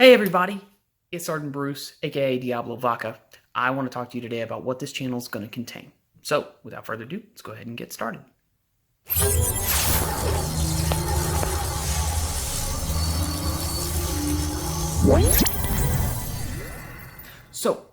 Hey everybody, it's Sergeant Bruce, aka Diablo Vaca. I want to talk to you today about what this channel is going to contain. So, without further ado, let's go ahead and get started. So,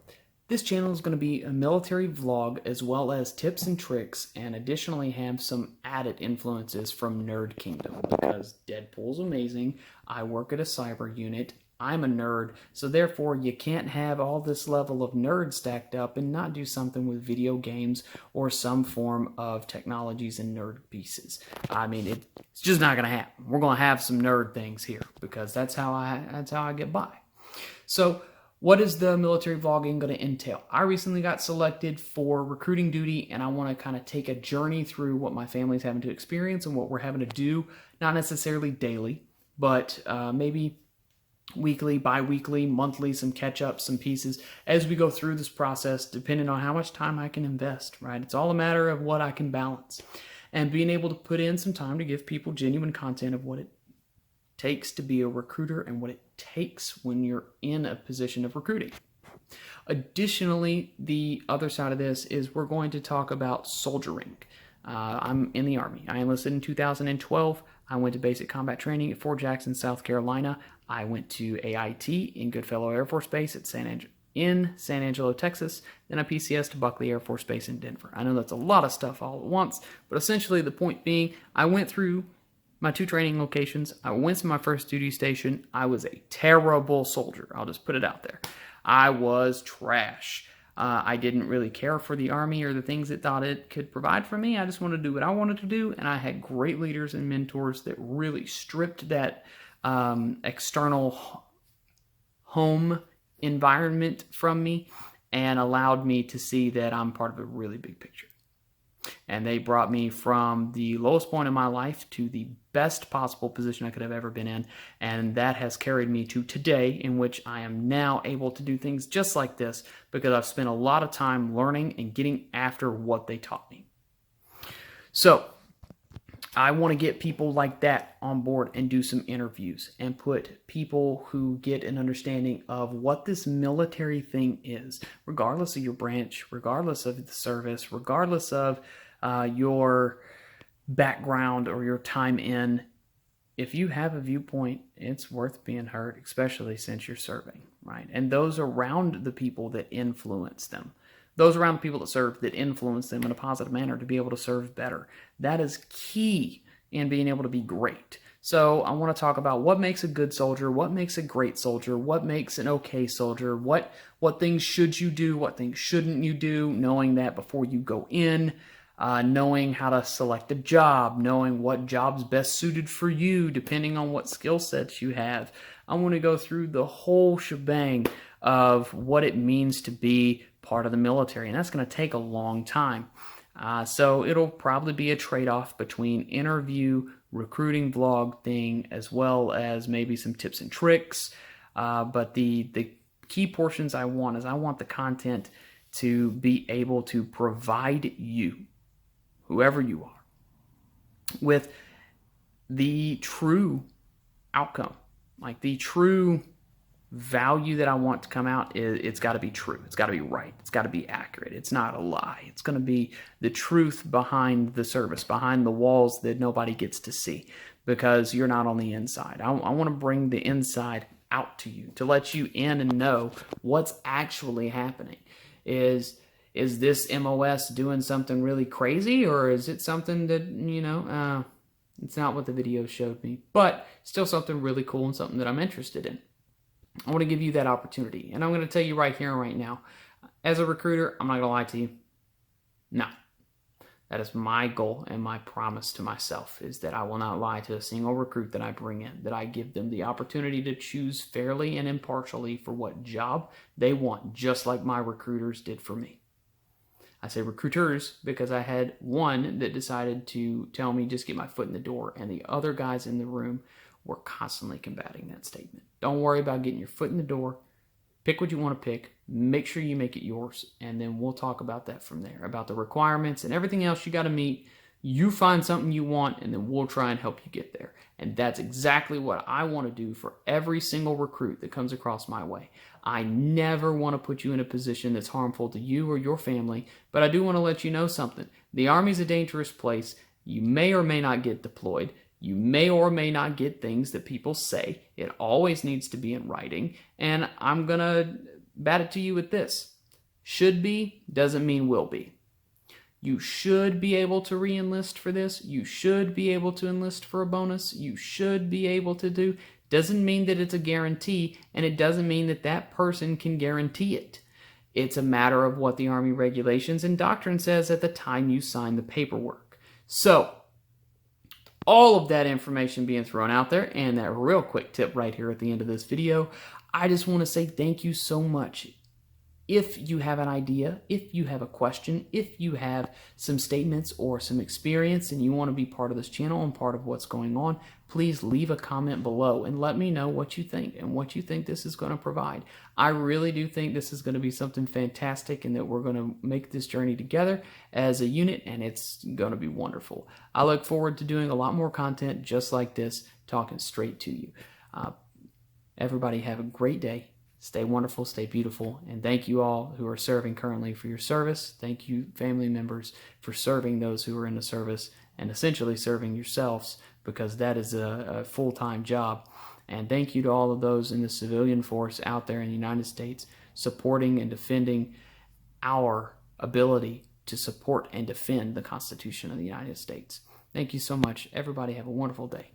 this channel is going to be a military vlog as well as tips and tricks, and additionally have some added influences from Nerd Kingdom because Deadpool's amazing. I work at a cyber unit. I'm a nerd, so therefore you can't have all this level of nerd stacked up and not do something with video games or some form of technologies and nerd pieces. I mean, it's just not gonna happen. We're gonna have some nerd things here because that's how I get by. So, what is the military vlogging going to entail? I recently got selected for recruiting duty, and I want to kind of take a journey through what my family's having to experience and what we're having to do, not necessarily daily, but maybe weekly, bi-weekly, monthly, some catch-ups, some pieces as we go through this process, depending on how much time I can invest, right? It's all a matter of what I can balance. And being able to put in some time to give people genuine content of what it takes to be a recruiter and what it takes when you're in a position of recruiting. Additionally, the other side of this is we're going to talk about soldiering. I'm in the Army. I enlisted in 2012. I went to basic combat training at Fort Jackson, South Carolina. I went to AIT in Goodfellow Air Force Base at in San Angelo, Texas. Then I PCS to Buckley Air Force Base in Denver. I know that's a lot of stuff all at once, but essentially the point being, I went through my two training locations. I went to my first duty station. I was a terrible soldier. I'll just put it out there. I was trash. I didn't really care for the Army or the things it thought it could provide for me. I just wanted to do what I wanted to do, and I had great leaders and mentors that really stripped that external home environment from me and allowed me to see that I'm part of a really big picture. And they brought me from the lowest point in my life to the best possible position I could have ever been in. And that has carried me to today, in which I am now able to do things just like this because I've spent a lot of time learning and getting after what they taught me. So I want to get people like that on board and do some interviews and put people who get an understanding of what this military thing is, regardless of your branch, regardless of the service, regardless of your background or your time in. If you have a viewpoint, it's worth being heard, especially since you're serving, right? And those around the people that influence them. Those around the people that serve that influence them in a positive manner to be able to serve better. That is key in being able to be great. So I want to talk about what makes a good soldier, what makes a great soldier, what makes an okay soldier, what things should you do, what things shouldn't you do, knowing that before you go in, knowing how to select a job, knowing what job's best suited for you depending on what skill sets you have. I want to go through the whole shebang of what it means to be part of the military, and that's going to take a long time. So it'll probably be a trade-off between interview, recruiting vlog thing, as well as maybe some tips and tricks. But the key portions I want the content to be able to provide you, whoever you are, with the true outcome, like the true value that I want to come out. It's got to be true. It's got to be right. It's got to be accurate. It's not a lie. It's going to be the truth behind the service, behind the walls that nobody gets to see, because you're not on the inside. I want to bring the inside out to you, to let you in and know what's actually happening. Is this MOS doing something really crazy, or is it something that, it's not what the video showed me, but still something really cool and something that I'm interested in? I want to give you that opportunity. And I'm going to tell you right here and right now, as a recruiter, I'm not going to lie to you. No. That is my goal and my promise to myself, is that I will not lie to a single recruit that I bring in, that I give them the opportunity to choose fairly and impartially for what job they want, just like my recruiters did for me. I say recruiters because I had one that decided to tell me just get my foot in the door, and the other guys in the room were constantly combating that statement. Don't worry about getting your foot in the door. Pick what you want to pick. Make sure you make it yours, and then we'll talk about that from there, about the requirements and everything else you got to meet. You find something you want, and then we'll try and help you get there. And that's exactly what I want to do for every single recruit that comes across my way. I never want to put you in a position that's harmful to you or your family, but I do want to let you know something. The Army's a dangerous place. You may or may not get deployed. You may or may not get things that people say. It always needs to be in writing. And I'm going to bat it to you with this. Should be doesn't mean will be. You should be able to re-enlist for this. You should be able to enlist for a bonus. You should be able to do. Doesn't mean that it's a guarantee, and it doesn't mean that that person can guarantee it. It's a matter of what the Army regulations and doctrine says at the time you sign the paperwork. So, all of that information being thrown out there, and that real quick tip right here at the end of this video, I just want to say thank you so much. If you have an idea, if you have a question, if you have some statements or some experience and you want to be part of this channel and part of what's going on, please leave a comment below and let me know what you think and what you think this is going to provide. I really do think this is going to be something fantastic and that we're going to make this journey together as a unit, and it's going to be wonderful. I look forward to doing a lot more content just like this, talking straight to you. Everybody have a great day. Stay wonderful, stay beautiful, and thank you all who are serving currently for your service. Thank you, family members, for serving those who are in the service and essentially serving yourselves, because that is a full-time job. And thank you to all of those in the civilian force out there in the United States supporting and defending our ability to support and defend the Constitution of the United States. Thank you so much. Everybody have a wonderful day.